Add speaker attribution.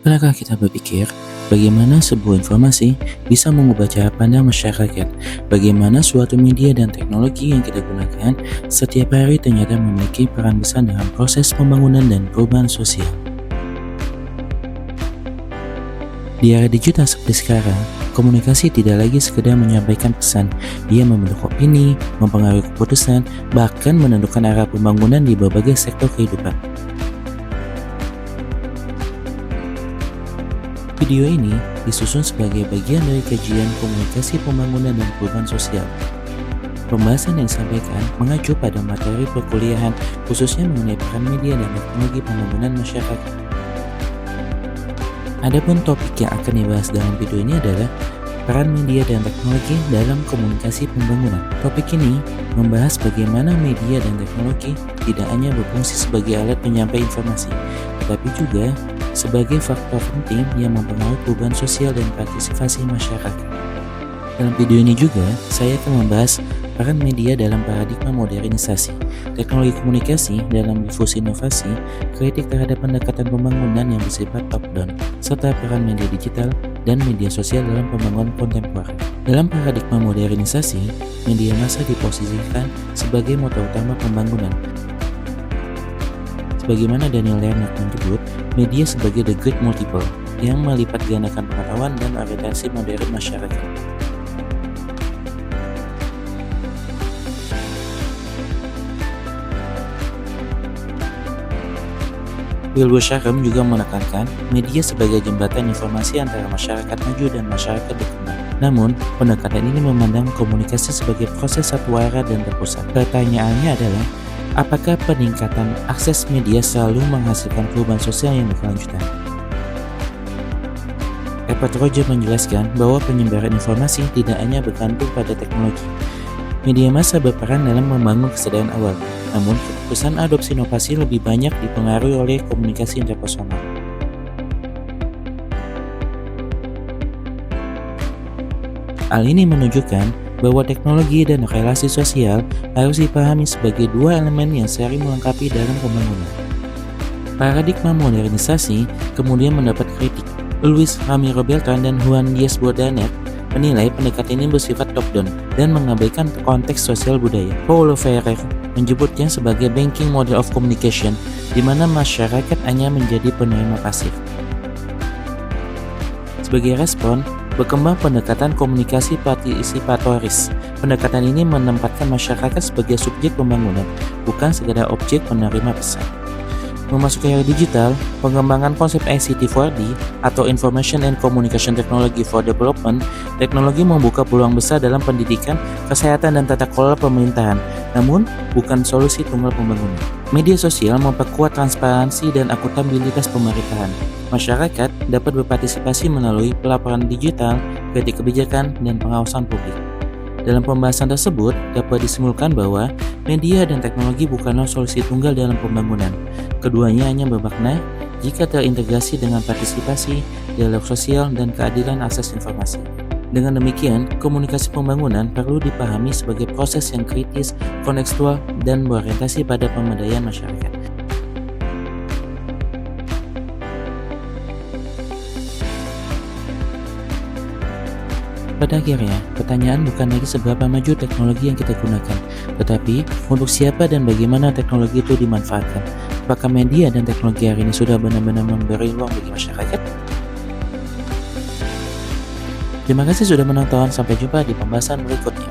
Speaker 1: Pernahkah kita berpikir bagaimana sebuah informasi bisa mengubah cara pandang masyarakat? Bagaimana suatu media dan teknologi yang kita gunakan setiap hari ternyata memiliki peran besar dalam proses pembangunan dan perubahan sosial? Di era digital seperti sekarang, komunikasi tidak lagi sekedar menyampaikan pesan, ia membentuk opini, mempengaruhi keputusan, bahkan menentukan arah pembangunan di berbagai sektor kehidupan. Video ini disusun sebagai bagian dari kajian komunikasi pembangunan dan perubahan sosial. Pembahasan yang disampaikan mengacu pada materi perkuliahan khususnya mengenai peran media dan teknologi pembangunan masyarakat. Adapun topik yang akan dibahas dalam video ini adalah peran media dan teknologi dalam komunikasi pembangunan. Topik ini membahas bagaimana media dan teknologi tidak hanya berfungsi sebagai alat penyampai informasi, tetapi juga sebagai faktor penting yang mempengaruhi perubahan sosial dan partisipasi masyarakat. Dalam video ini juga, saya akan membahas peran media dalam paradigma modernisasi, teknologi komunikasi dalam difusi inovasi, kritik terhadap pendekatan pembangunan yang bersifat top-down, serta peran media digital dan media sosial dalam pembangunan kontemporer. Dalam paradigma modernisasi, media massa diposisikan sebagai motor utama pembangunan. Sebagaimana Daniel Dennett menyebut, media sebagai the great multiple yang melipat gandakan pengetahuan dan orientasi modern masyarakat. Wilbur Sharm juga menekankan media sebagai jembatan informasi antara masyarakat maju dan masyarakat berkembang. Namun, pendekatan ini memandang komunikasi sebagai proses satu arah dan terpusat. Pertanyaannya adalah, apakah peningkatan akses media selalu menghasilkan perubahan sosial yang berkelanjutan? Edward Rogers menjelaskan bahwa penyebaran informasi tidak hanya bergantung pada teknologi. Media massa berperan dalam membangun kesadaran awal, namun keputusan adopsi inovasi lebih banyak dipengaruhi oleh komunikasi interpersonal. Hal ini menunjukkan bahwa teknologi dan relasi sosial harus dipahami sebagai dua elemen yang sering melengkapi dalam pembangunan. Paradigma modernisasi kemudian mendapat kritik. Luis Ramiro Beltran dan Juan Diaz Bordanet menilai pendekatan ini bersifat top-down dan mengabaikan konteks sosial budaya. Paulo Freire menyebutnya sebagai banking model of communication, di mana masyarakat hanya menjadi penerima pasif. Sebagai respon, berkembang pendekatan komunikasi partisipatoris. Pendekatan ini menempatkan masyarakat sebagai subjek pembangunan, bukan sekedar objek penerima pesan. Memasuki era digital, pengembangan konsep ICT 4D atau Information and Communication Technology for Development, teknologi membuka peluang besar dalam pendidikan, kesehatan, dan tata kelola pemerintahan, namun bukan solusi tunggal pembangunan. Media sosial memperkuat transparansi dan akuntabilitas pemerintahan. Masyarakat dapat berpartisipasi melalui pelaporan digital, kritik kebijakan, dan pengawasan publik. Dalam pembahasan tersebut, dapat disimpulkan bahwa media dan teknologi bukanlah solusi tunggal dalam pembangunan. Keduanya hanya bermakna jika terintegrasi dengan partisipasi, dialog sosial, dan keadilan akses informasi. Dengan demikian, komunikasi pembangunan perlu dipahami sebagai proses yang kritis, kontekstual, dan berorientasi pada pemberdayaan masyarakat. Pada akhirnya, pertanyaan bukan lagi seberapa maju teknologi yang kita gunakan, tetapi untuk siapa dan bagaimana teknologi itu dimanfaatkan. Apakah media dan teknologi hari ini sudah benar-benar memberi ruang bagi masyarakat? Terima kasih sudah menonton, sampai jumpa di pembahasan berikutnya.